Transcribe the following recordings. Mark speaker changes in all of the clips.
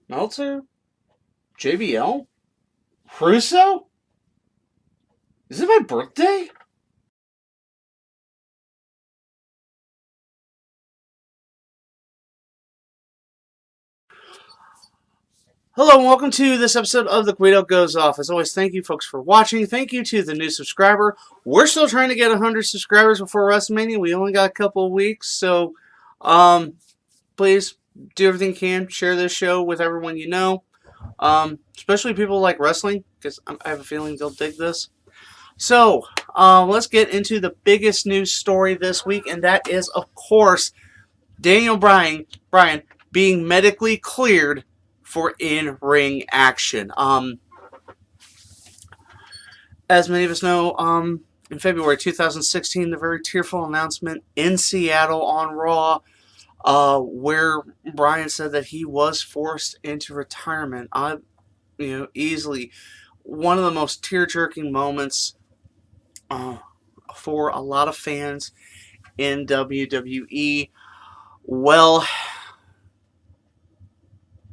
Speaker 1: Meltzer? JBL? Russo? Is it my birthday? Hello and welcome to this episode of The Guido Goes Off. As always, thank you folks for watching. Thank you to the new subscriber. We're still trying to get 100 subscribers before WrestleMania. We only got a couple of weeks, so please do everything you can. Share this show with everyone you know, especially people like wrestling, because I have a feeling they'll dig this. So, let's get into the biggest news story this week, and that is, of course, Bryan being medically cleared for in-ring action. As many of us know, in February 2016, the very tearful announcement in Seattle on Raw, where Bryan said that he was forced into retirement. Easily one of the most tear-jerking moments for a lot of fans in WWE. Well,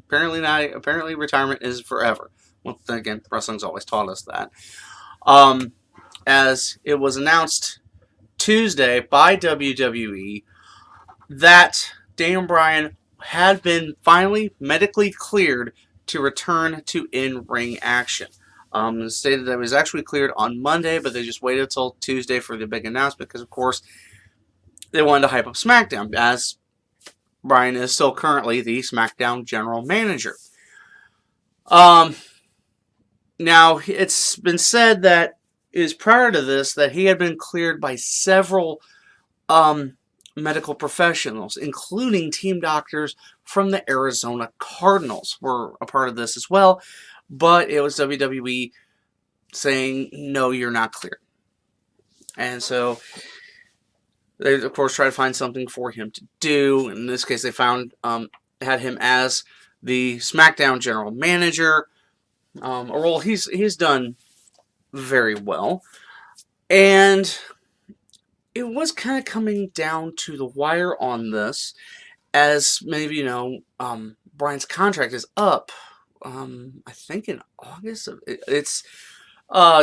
Speaker 1: apparently not. Apparently, retirement is forever. Well, then again, wrestling's always taught us that. As it was announced Tuesday by WWE that Bryan had been finally medically cleared to return to in-ring action. It stated that it was actually cleared on Monday, but they just waited until Tuesday for the big announcement because, of course, they wanted to hype up SmackDown, as Bryan is still currently the SmackDown general manager. Now, it's been said that is prior to this that he had been cleared by several medical professionals, including team doctors from the Arizona Cardinals were a part of this as well, but it was WWE saying, no, you're not cleared. And so they, of course, try to find something for him to do. In this case, they had him as the SmackDown general manager, a role he's done very well. And it was kind of coming down to the wire on this. As many of you know, Bryan's contract is up, I think in August. It's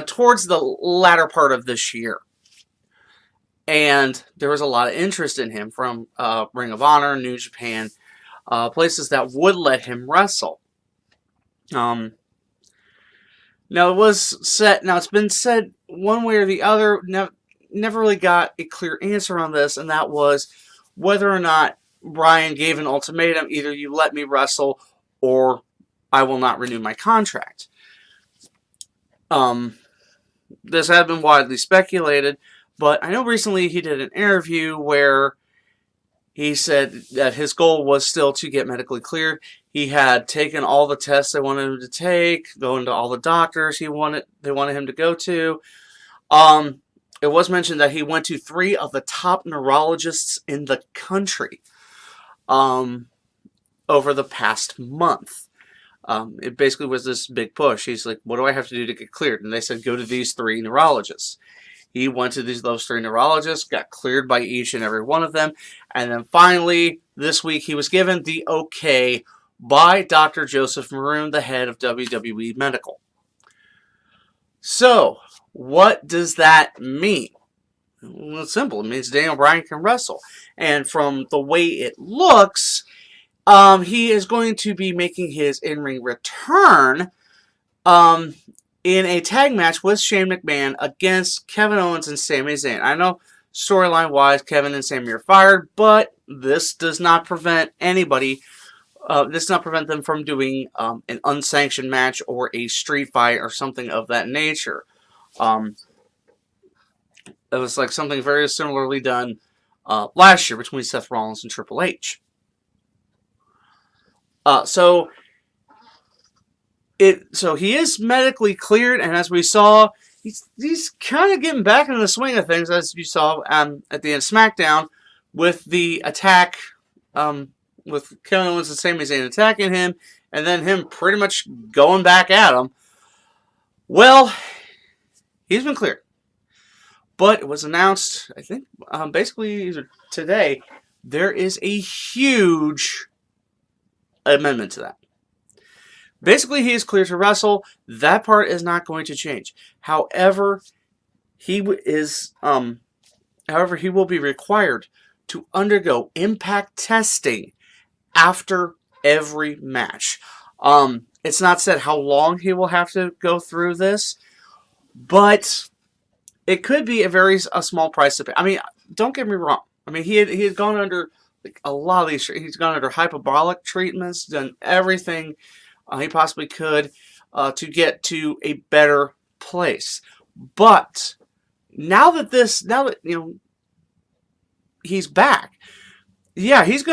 Speaker 1: towards the latter part of this year. And there was a lot of interest in him from Ring of Honor, New Japan, places that would let him wrestle. Now it was set. Now it's been said one way or the other. Never really got a clear answer on this, and that was whether or not Bryan gave an ultimatum: either you let me wrestle, or I will not renew my contract. This had been widely speculated, but I know recently he did an interview where he said that his goal was still to get medically cleared. He had taken all the tests they wanted him to take, going to all the doctors they wanted him to go to. It was mentioned that he went to 3 of the top neurologists in the country over the past month. It basically was this big push. He's like, what do I have to do to get cleared? And they said, go to these 3 neurologists. He went to those 3 neurologists, got cleared by each and every one of them, and then finally, this week, he was given the okay by Dr. Joseph Maroon, the head of WWE Medical. So, what does that mean? Well, it's simple. It means Bryan can wrestle. And from the way it looks, he is going to be making his in-ring return in a tag match with Shane McMahon against Kevin Owens and Sami Zayn. I know storyline-wise, Kevin and Sami are fired, but this does not prevent anybody. This does not prevent them from doing an unsanctioned match or a street fight or something of that nature. It was like something very similarly done last year between Seth Rollins and Triple H. So he is medically cleared, and as we saw, he's kind of getting back into the swing of things, as you saw at the end of SmackDown with the attack, with Kevin Owens and Sami Zayn attacking him, and then him pretty much going back at him. Well, he's been cleared. But it was announced, I think, basically today, there is a huge amendment to that. Basically, he is clear to wrestle. That part is not going to change. However, he is however he will be required to undergo impact testing after every match. It's not said how long he will have to go through this, but it could be a small price to pay. I mean, don't get me wrong. I mean, he had gone under like a lot of these. He's gone under hyperbolic treatments, done everything he possibly could to get to a better place. But now that he's back, yeah, they're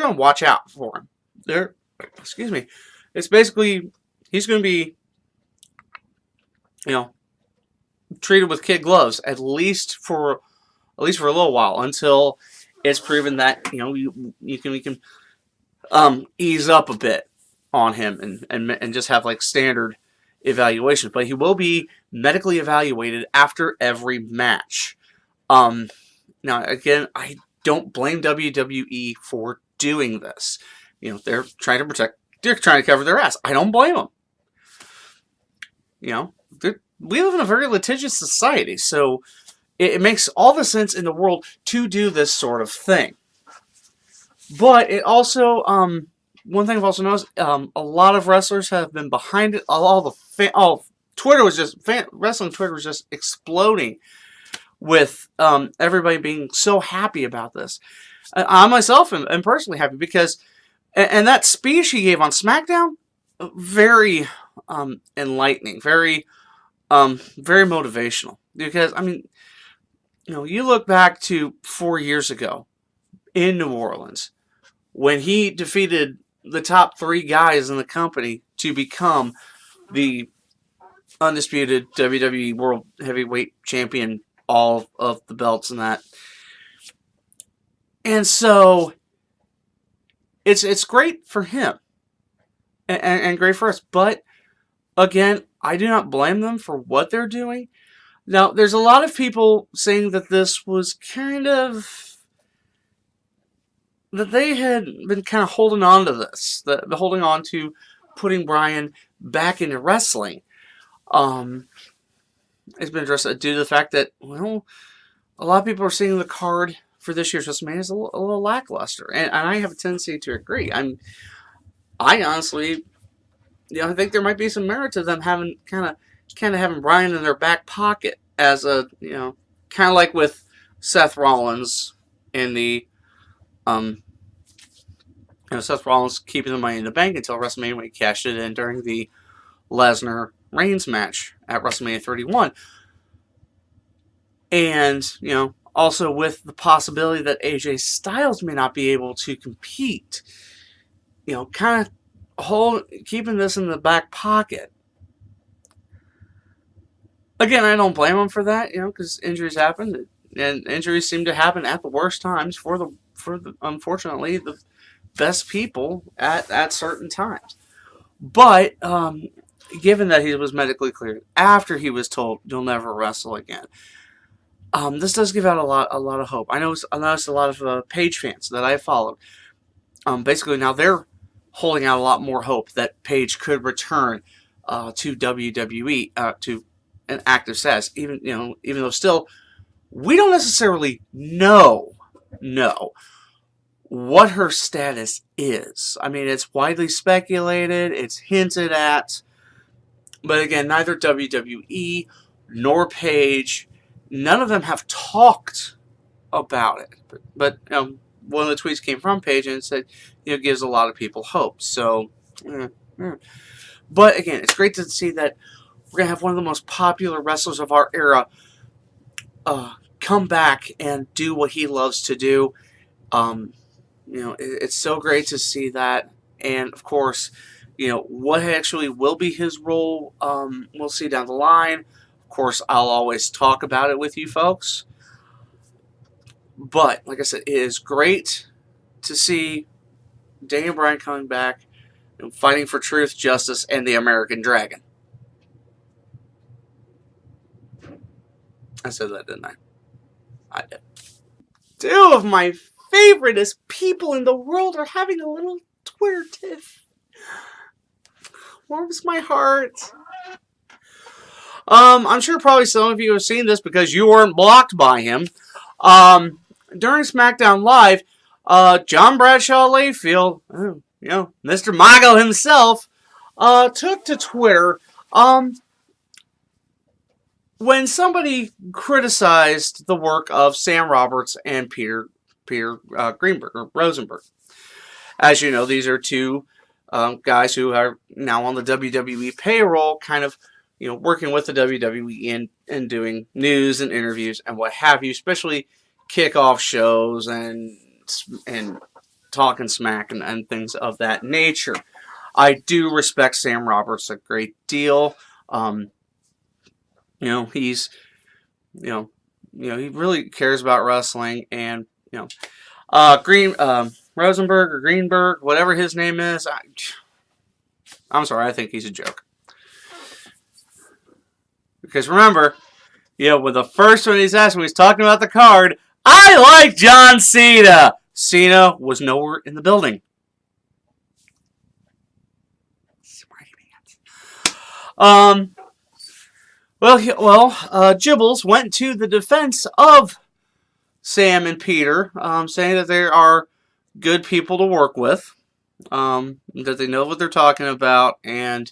Speaker 1: gonna watch out for him. Excuse me. It's basically he's gonna be, you know, treated with kid gloves at least for a little while until it's proven that we can ease up a bit on him and just have like standard evaluations. But he will be medically evaluated after every match. Now again, I don't blame WWE for doing this. They're trying to protect. They're trying to cover their ass. I don't blame them. We live in a very litigious society, so it makes all the sense in the world to do this sort of thing. But it also, one thing I've also noticed, a lot of wrestlers have been behind it. Wrestling Twitter was just exploding with everybody being so happy about this. I myself am personally happy because, and that speech he gave on SmackDown, very enlightening, very motivational. Because I mean, you look back to 4 years ago in New Orleans when he defeated the top 3 guys in the company to become the undisputed WWE World Heavyweight Champion, all of the belts and that. And so it's great for him and great for us. But again, I do not blame them for what they're doing. Now, there's a lot of people saying that this was that they had been kind of holding on to this, holding on to putting Bryan back into wrestling. It's been addressed due to the fact that, well, a lot of people are seeing the card for this year's WrestleMania as a little lackluster, and I have a tendency to agree. I honestly, I think there might be some merit to them having kind of having Bryan in their back pocket as a, kind of like with Seth Rollins in the, Seth Rollins keeping the Money in the Bank until WrestleMania when he cashed it in during the Lesnar-Reigns match at WrestleMania 31. And, also with the possibility that AJ Styles may not be able to compete, kind of keeping this in the back pocket. Again, I don't blame him for that, because injuries happen, and injuries seem to happen at the worst times for the unfortunately the best people at certain times. But given that he was medically cleared after he was told you'll never wrestle again, this does give out a lot of hope. I noticed a lot of Paige fans that I followed. Basically, now they're holding out a lot more hope that Paige could return to WWE to an active status, even though still we don't necessarily know what her status is. I mean, it's widely speculated, it's hinted at, but again, neither WWE nor Paige, none of them have talked about it. But one of the tweets came from Paige and said, gives a lot of people hope. So, but again, it's great to see that we're going to have one of the most popular wrestlers of our era come back and do what he loves to do. It's so great to see that. And, of course, what actually will be his role, we'll see down the line. Of course, I'll always talk about it with you folks. But, like I said, it is great to see Daniel Bryan coming back and fighting for truth, justice, and the American Dragon. I said that, didn't I? I did. 2 of my favoriteest people in the world are having a little Twitter tiff. warms my heart. I'm sure probably some of you have seen this because you weren't blocked by him. During SmackDown Live, John Bradshaw Layfield, Mr. Mago himself, took to Twitter, when somebody criticized the work of Sam Roberts and Peter Greenberg or Rosenberg. As you know, these are two guys who are now on the WWE payroll, kind of working with the WWE and doing news and interviews and what have you, especially kickoff shows and talking smack and things of that nature. I do respect Sam Roberts a great deal. He's he really cares about wrestling, and Rosenberg or Greenberg, whatever his name is, I'm sorry, I think he's a joke. Because remember, when the first one he's asked when he's talking about the card, I like John Cena. Cena was nowhere in the building. Gibbles went to the defense of Sam and Peter, saying that they are good people to work with, that they know what they're talking about, and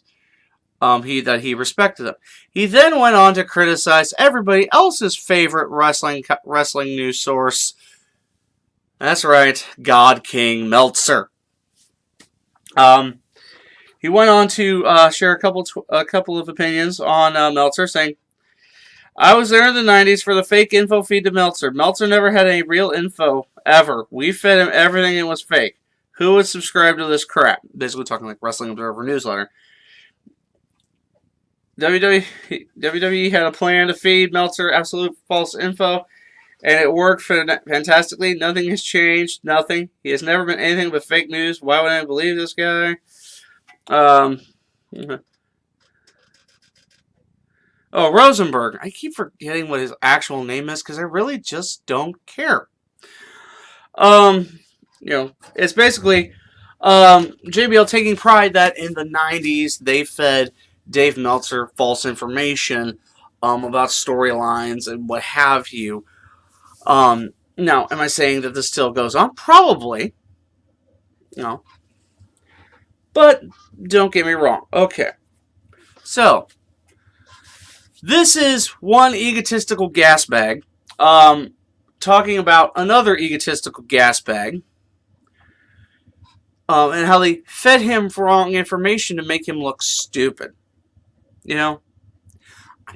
Speaker 1: he respected them. He then went on to criticize everybody else's favorite wrestling news source. That's right, God King Meltzer. He went on to share a couple of opinions on Meltzer, saying, I was there in the 90s for the fake info feed to Meltzer. Meltzer never had any real info, ever. We fed him everything and it was fake. Who would subscribe to basically talking like Wrestling Observer newsletter. WWE had a plan to feed Meltzer absolute false info, and it worked fantastically. Nothing has changed. Nothing. He has never been anything but fake news. Why would I believe this guy? Rosenberg. I keep forgetting what his actual name is because I really just don't care. It's basically JBL taking pride that in the 90s they fed Dave Meltzer false information about storylines and what have you. Now, am I saying that this still goes on? Probably. But don't get me wrong. Okay. So, this is one egotistical gas bag talking about another egotistical gas bag and how they fed him wrong information to make him look stupid. I'm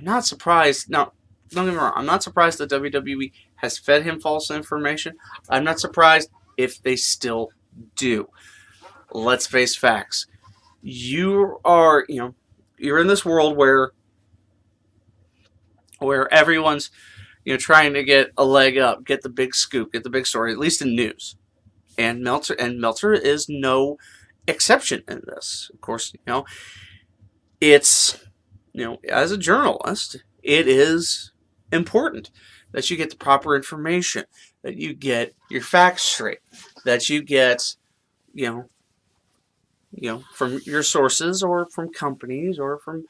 Speaker 1: not surprised. Now, don't get me wrong. I'm not surprised that WWE has fed him false information. I'm not surprised if they still do. Let's face facts. You are, you're in this world where everyone's, trying to get a leg up, get the big scoop, get the big story, at least in news. And Meltzer is no exception in this. Of course, it's, as a journalist, it is important that you get the proper information, that you get your facts straight, that you get, from your sources or from companies or from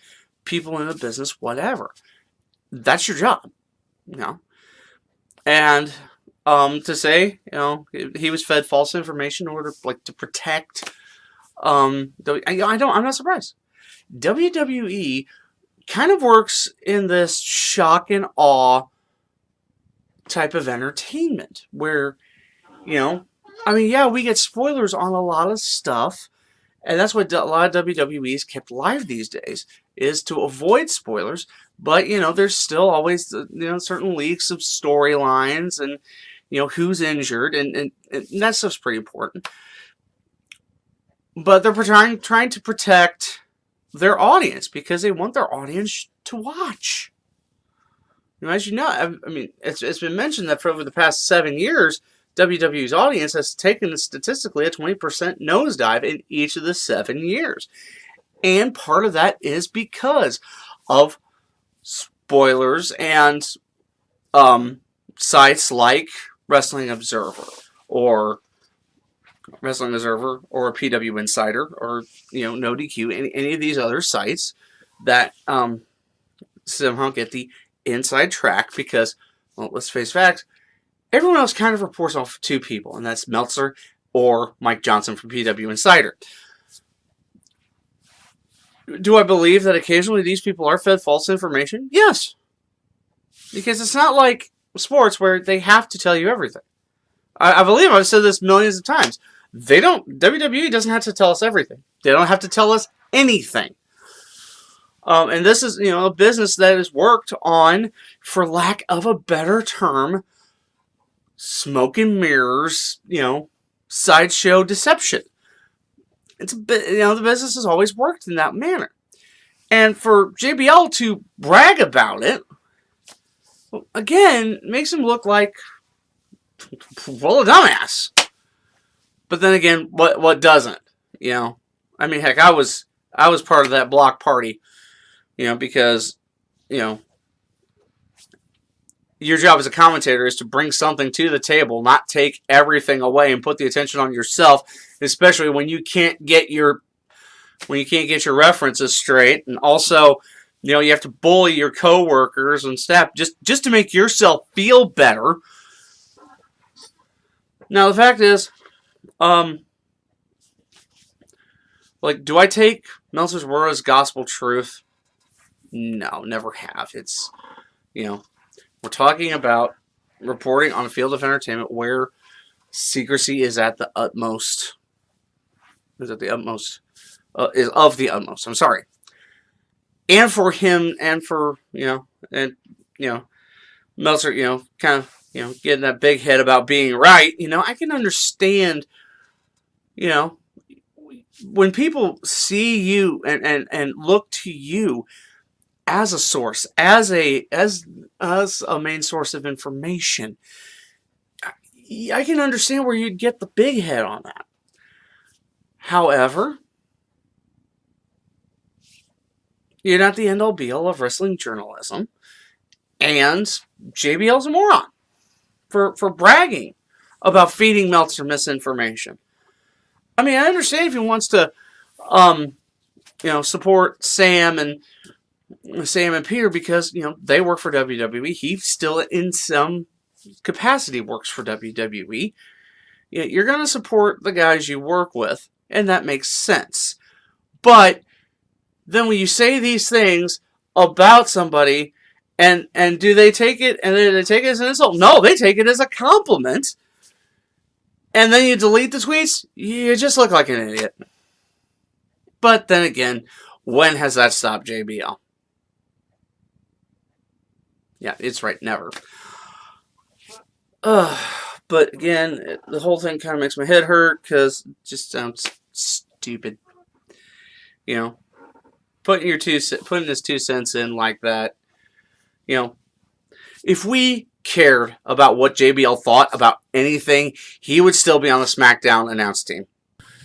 Speaker 1: people in the business, whatever. That's your job, And to say, he was fed false information in order to protect. I'm not surprised. WWE kind of works in this shock and awe type of entertainment where, we get spoilers on a lot of stuff, and that's what a lot of WWE is kept live these days, is to avoid spoilers. But, there's still always, certain leaks of storylines and, who's injured, and that stuff's pretty important. But they're trying to protect their audience because they want their audience to watch. As you know, it's been mentioned that for over the past 7 years, WWE's audience has taken statistically a 20% nosedive in each of the 7 years. And part of that is because of spoilers and sites like Wrestling Observer or Wrestling Observer or PW Insider or No DQ, any of these other sites that somehow get the inside track because, well, let's face facts, everyone else kind of reports off two people, and that's Meltzer or Mike Johnson from PW Insider. Do I believe that occasionally these people are fed false information? Yes. Because it's not like sports where they have to tell you everything. I believe I've said this millions of times. WWE doesn't have to tell us everything. They don't have to tell us anything. And this is, a business that is worked on, for lack of a better term, smoke and mirrors, sideshow deception. It's a bit, the business has always worked in that manner. And for JBL to brag about it, again, makes him look like, well, a dumbass. But then again, what doesn't? I mean, heck, I was part of that block party, because, your job as a commentator is to bring something to the table, not take everything away and put the attention on yourself, especially when you can't get your references straight, and also, you have to bully your coworkers and staff just to make yourself feel better. Now the fact is, do I take Meltzer's word as gospel truth? No, never have. It's, we're talking about reporting on a field of entertainment where secrecy is at the utmost. Is of the utmost. I'm sorry. And for him, and for Meltzer, kind of, getting that big head about being right. I can understand. When people see you and look to you as a source, as a main source of information, I can understand where you'd get the big head on that. However, you're not the end-all be-all of wrestling journalism, and JBL's a moron for bragging about feeding Meltzer misinformation. I mean, I understand if he wants to, support Sam and Peter because, they work for WWE. He still, in some capacity, works for WWE. You're going to support the guys you work with, and that makes sense. But then when you say these things about somebody, and do they take it, and they take it as an insult? No, they take it as a compliment. And then you delete the tweets, you just look like an idiot. But then again, when has that stopped JBL? Yeah, it's right, never. But again, the whole thing kind of makes my head hurt because it just sounds stupid. Putting his 2 cents in like that. If we cared about what JBL thought about anything, he would still be on the SmackDown announce team.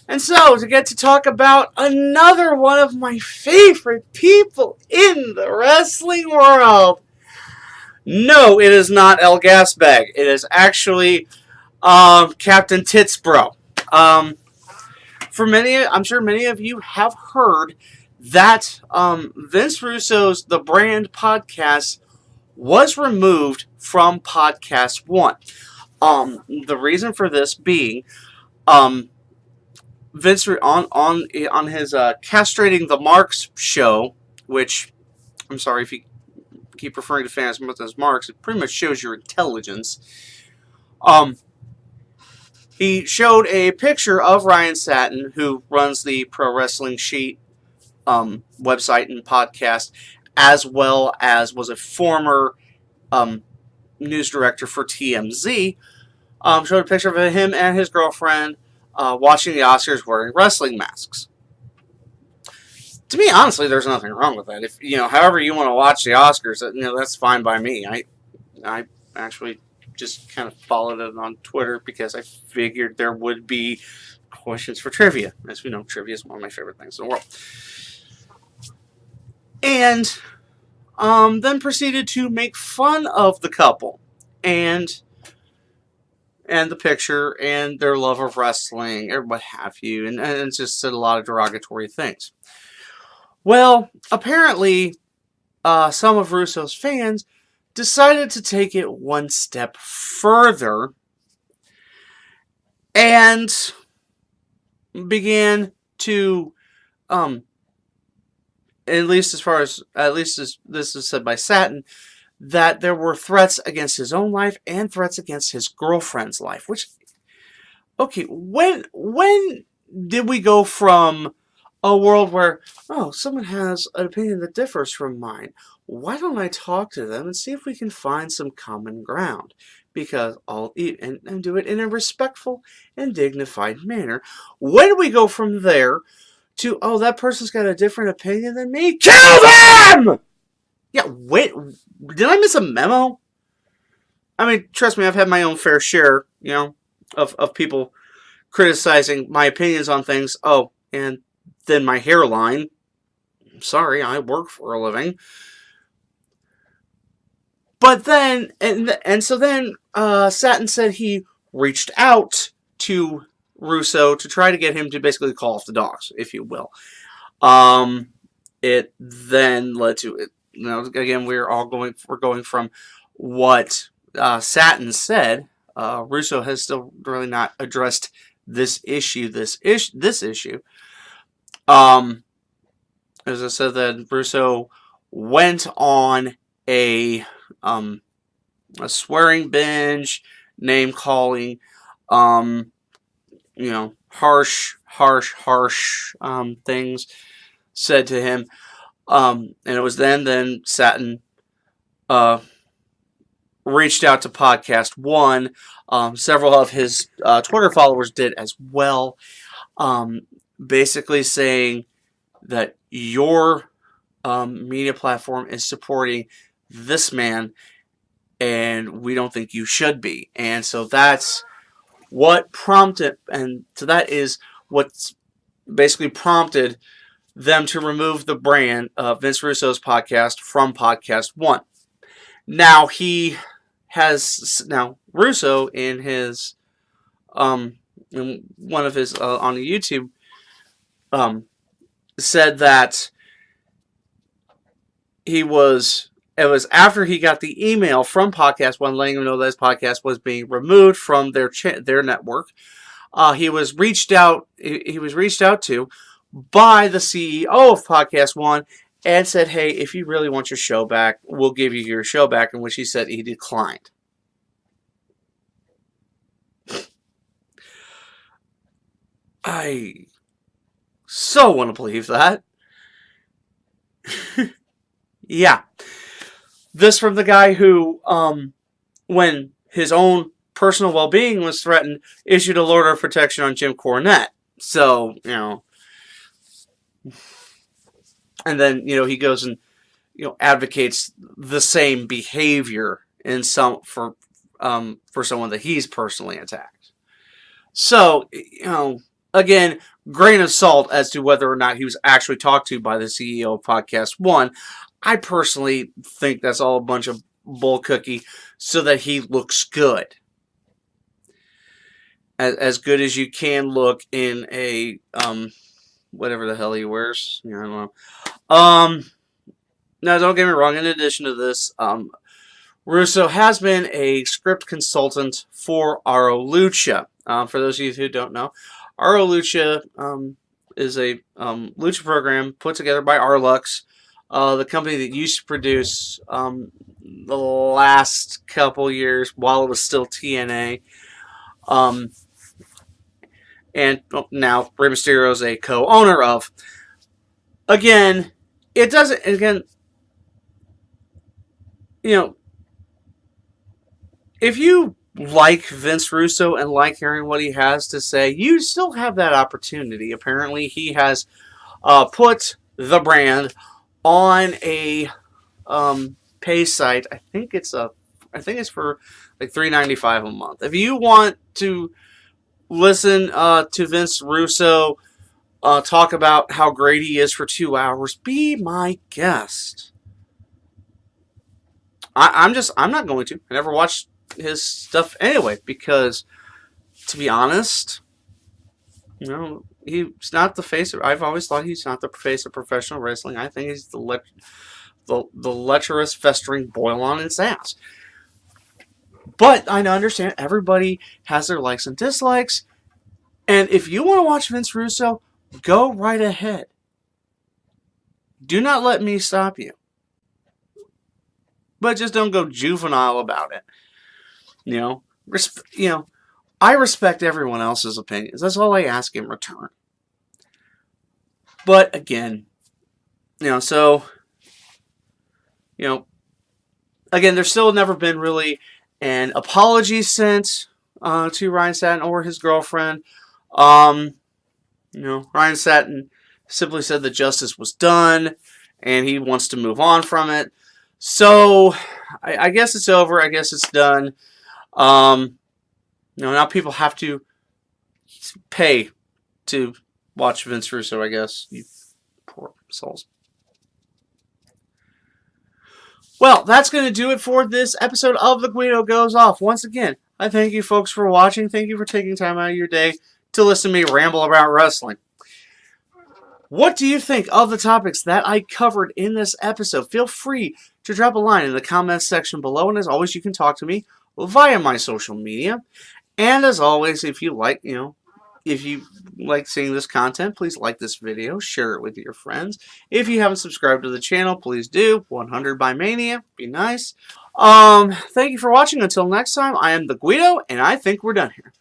Speaker 1: And so, to get to talk about another one of my favorite people in the wrestling world. No, it is not El Gasbag. It is actually Captain Titsbro. I'm sure many of you have heard that Vince Russo's The Brand podcast was removed from Podcast One. The reason for this being, Vince on his Castrating the Marks show, which I'm sorry if you keep referring to fans as marks, it pretty much shows your intelligence. He showed a picture of Ryan Satin, who runs the Pro Wrestling Sheet website and podcast, as well as was a former news director for TMZ. Showed a picture of him and his girlfriend watching the Oscars wearing wrestling masks. To me, honestly, there's nothing wrong with that. If however you want to watch the Oscars, that's fine by me. I actually just kind of followed it on Twitter because I figured there would be questions for trivia. As we know, trivia is one of my favorite things in the world. And then proceeded to make fun of the couple. And and the picture and their love of wrestling or what have you, and just said a lot of derogatory things. Well, apparently, some of Russo's fans decided to take it one step further and began to, at least as this is said by Satin, that there were threats against his own life and threats against his girlfriend's life. Which, okay, when did we go from a world where, oh, someone has an opinion that differs from mine, why don't I talk to them and see if we can find some common ground? Because I'll eat and do it in a respectful and dignified manner. When do we go from there to, oh, that person's got a different opinion than me? Kill them! Yeah, wait, did I miss a memo? I mean, trust me, I've had my own fair share, of people criticizing my opinions on things. Oh, and then my hairline. Sorry, I work for a living. But then, and so then, Satin said he reached out to Russo to try to get him to basically call off the dogs, if you will. It then led to it. Again, we're going from what Satin said. Russo has still really not addressed this issue. This issue. As I said, that Russo went on a swearing binge, name calling, harsh things said to him. And it was then Satin reached out to Podcast One. Several of his Twitter followers did as well. Basically saying that your media platform is supporting this man, and we don't think you should be. And so that's what prompted, and so that is what's basically prompted them to remove the brand of Vince Russo's podcast from Podcast One. Now Russo in his in one of his on the YouTube said that it was after he got the email from Podcast One letting him know that his podcast was being removed from their network. He was reached out to by the CEO of Podcast One and said, "Hey, if you really want your show back, we'll give you your show back," in which he said he declined. I so want to believe that. Yeah. This from the guy who, when his own personal well-being was threatened, issued a order of protection on Jim Cornette. So, and then, he goes and, advocates the same behavior for someone that he's personally attacked. So, again, grain of salt as to whether or not he was actually talked to by the CEO of Podcast One. I personally think that's all a bunch of bull cookie so that he looks good. As good as you can look in a, whatever the hell he wears. I don't know. Now, don't get me wrong. In addition to this, Russo has been a script consultant for Aro Lucha. For those of you who don't know, Aro Lucha is a lucha program put together by Arlux, the company that used to produce the last couple years while it was still TNA. And now Rey Mysterio is a co-owner of. Again, it doesn't. Again, if you like Vince Russo and like hearing what he has to say, you still have that opportunity. Apparently, he has put the brand on a pay site. I think it's for like $3.95 a month. If you want to listen to Vince Russo talk about how great he is for 2 hours, be my guest. I'm not going to. I never watched his stuff anyway, because to be honest, he's not the face of, I've always thought he's not the face of professional wrestling. I think he's the lecherous, festering boil on its ass. But I understand everybody has their likes and dislikes. And if you want to watch Vince Russo, go right ahead. Do not let me stop you. But just don't go juvenile about it. I respect everyone else's opinions. That's all I ask in return. But again, again, there's still never been really an apology sent to Ryan Satin or his girlfriend. Ryan Satin simply said that justice was done and he wants to move on from it. So I guess it's over. I guess it's done. Now people have to pay to watch Vince Russo, I guess. You poor souls. Well, that's going to do it for this episode of The Guido Goes Off. Once again, I thank you folks for watching. Thank you for taking time out of your day to listen to me ramble about wrestling. What do you think of the topics that I covered in this episode? Feel free to drop a line in the comments section below. And as always, you can talk to me via my social media. And as always, if you like seeing this content, please like this video, share it with your friends. If you haven't subscribed to the channel, please do. 100 by Mania, be nice. Thank you for watching. Until next time, I am the Guido, and I think we're done here.